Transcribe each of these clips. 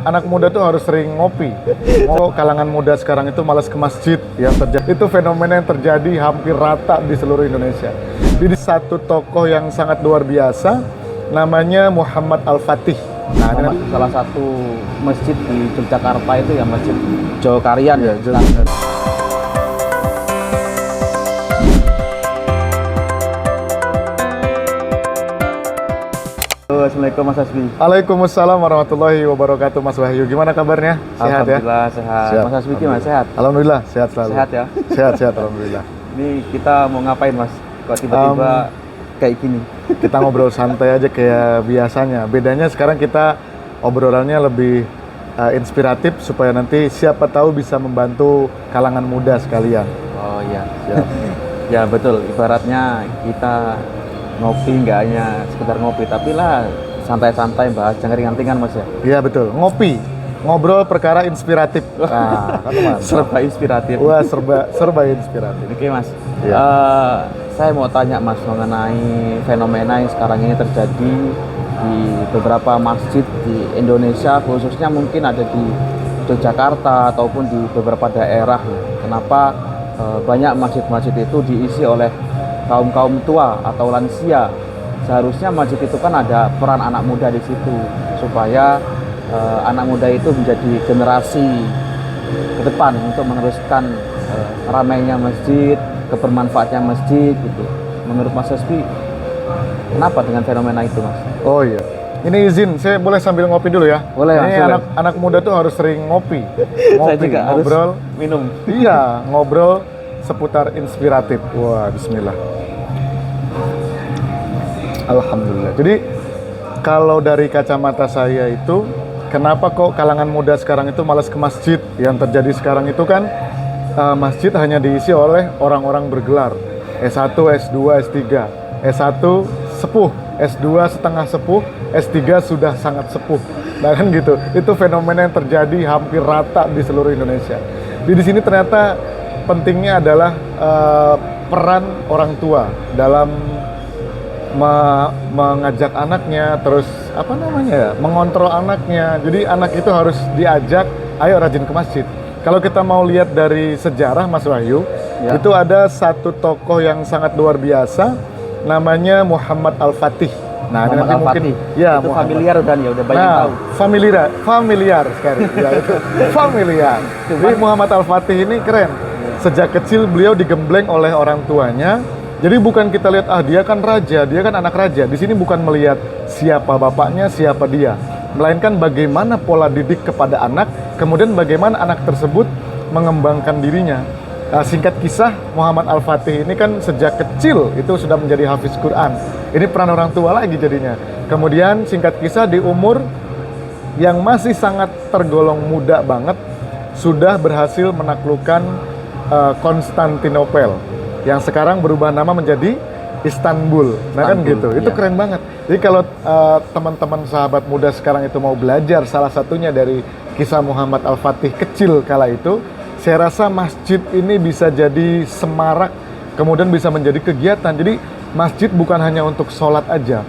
anak muda tuh harus sering ngopi. Kalangan muda sekarang itu malas ke masjid. Itu fenomena yang terjadi hampir rata di seluruh Indonesia. Jadi satu tokoh yang sangat luar biasa, namanya Muhammad Al-Fatih. Nah, salah satu masjid di Yogyakarta itu ya Masjid Jogokarian ya. Assalamualaikum Mas Hasbi. Waalaikumsalam warahmatullahi wabarakatuh. Mas Wahyu, gimana kabarnya? Sehat ya? Alhamdulillah sehat. Siap. Mas Hasbi gimana, sehat? Alhamdulillah sehat selalu. Sehat ya? Sehat alhamdulillah. Ini kita mau ngapain Mas? Kok tiba-tiba kayak gini? Kita ngobrol santai aja kayak biasanya. Bedanya sekarang kita obrolannya lebih inspiratif supaya nanti siapa tahu bisa membantu kalangan muda sekalian. Oh iya, siap. Ya betul, ibaratnya kita ngopi nggak hanya sekedar ngopi, tapi lah santai-santai bahas jangan ringan-ringan Mas ya. Iya betul, ngopi, ngobrol perkara inspiratif. Nah, kan serba inspiratif. Wah, serba inspiratif. Oke Mas, ya. saya mau tanya Mas mengenai fenomena yang sekarang ini terjadi di beberapa masjid di Indonesia, khususnya mungkin ada di Yogyakarta ataupun di beberapa daerah. Kenapa banyak masjid-masjid itu diisi oleh kaum tua atau lansia? Seharusnya masjid itu kan ada peran anak muda di situ supaya anak muda itu menjadi generasi ke depan untuk meneruskan ramainya masjid, kebermanfaatnya masjid gitu. Menurut Mas Hasbi, kenapa dengan fenomena itu Mas? Oh iya, ini izin, saya boleh sambil ngopi dulu ya? Boleh. Ini anak muda tuh harus sering ngopi. Saya juga ngobrol, harus minum. Iya, ngobrol seputar inspiratif. Wah, bismillah. Alhamdulillah. Jadi kalau dari kacamata saya itu, kenapa kok kalangan muda sekarang itu malas ke masjid? Yang terjadi sekarang itu kan masjid hanya diisi oleh orang-orang bergelar S1, S2, S3. S1 sepuh, S2 setengah sepuh, S3 sudah sangat sepuh. Nah kan gitu. Itu fenomena yang terjadi hampir rata di seluruh Indonesia. Di sini ternyata pentingnya adalah peran orang tua dalam mengajak anaknya, terus mengontrol anaknya. Jadi anak itu harus diajak, ayo rajin ke masjid. Kalau kita mau lihat dari sejarah Mas Wahyu, ya, itu ada satu tokoh yang sangat luar biasa, namanya Muhammad Al-Fatih. Nah, Muhammad nanti Al-Fatih. mungkin ya itu familiar kan ya, udah banyak tahu. Familiar sekali. Ya, itu familiar. Jadi Muhammad Al-Fatih ini keren. Sejak kecil beliau digembleng oleh orang tuanya. Jadi bukan kita lihat dia kan raja, dia kan anak raja. Di sini bukan melihat siapa bapaknya, siapa dia, melainkan bagaimana pola didik kepada anak, kemudian bagaimana anak tersebut mengembangkan dirinya. Singkat kisah, Muhammad Al-Fatih ini kan sejak kecil itu sudah menjadi hafiz Quran. Ini peran orang tua lagi jadinya. Kemudian singkat kisah di umur yang masih sangat tergolong muda banget, sudah berhasil menaklukkan Konstantinopel, yang sekarang berubah nama menjadi Istanbul. Nah kan gitu, itu keren banget. Jadi kalau teman-teman sahabat muda sekarang itu mau belajar salah satunya dari kisah Muhammad Al-Fatih kecil kala itu, saya rasa masjid ini bisa jadi semarak, kemudian bisa menjadi kegiatan. Jadi masjid bukan hanya untuk sholat aja,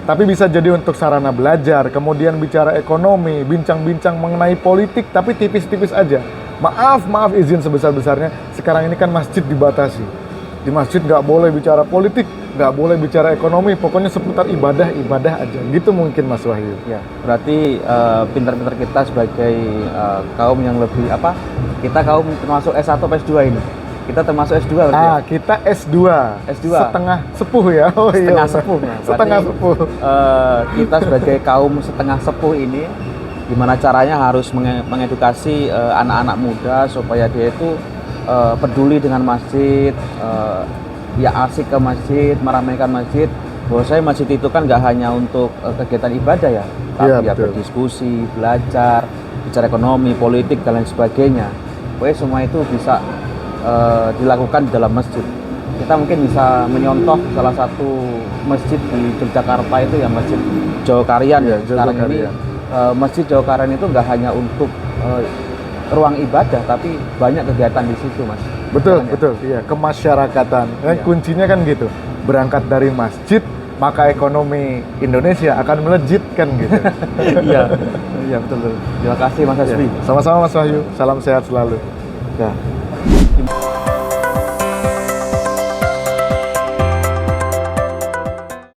tapi bisa jadi untuk sarana belajar, kemudian bicara ekonomi, bincang-bincang mengenai politik, tapi tipis-tipis aja. Maaf izin sebesar-besarnya, sekarang ini kan masjid dibatasi. Di masjid nggak boleh bicara politik, nggak boleh bicara ekonomi, pokoknya seputar ibadah aja. Gitu mungkin Mas Wahyu. Ya, berarti pintar-pintar kita sebagai kaum yang lebih kita kaum termasuk S1 atau S2 ini. Kita termasuk S2 berarti ya? Kita S2. Setengah sepuh ya. Oh setengah iya. sepuh. Nah, setengah sepuh. Kita sebagai kaum setengah sepuh ini gimana caranya harus mengedukasi anak-anak muda supaya dia itu peduli dengan masjid, ya asik ke masjid, meramaikan masjid. Bahwasanya masjid itu kan nggak hanya untuk kegiatan ibadah ya, tapi ya berdiskusi, belajar, bicara ekonomi, politik dan lain sebagainya. Pokoknya semua itu bisa dilakukan di dalam masjid. Kita mungkin bisa menyontoh salah satu masjid di Yogyakarta itu ya Masjid Jogokarian ya. Sekarang ini Masjid Jogokarian itu nggak hanya untuk ruang ibadah, tapi banyak kegiatan di situ, Mas. Betul. Iya, kemasyarakatan. Kuncinya kan gitu. Berangkat dari masjid, maka ekonomi Indonesia akan melejit kan gitu. Iya. Iya betul. Terima kasih Mas Hasbi. Sama-sama Mas Wahyu. Salam sehat selalu. Ya.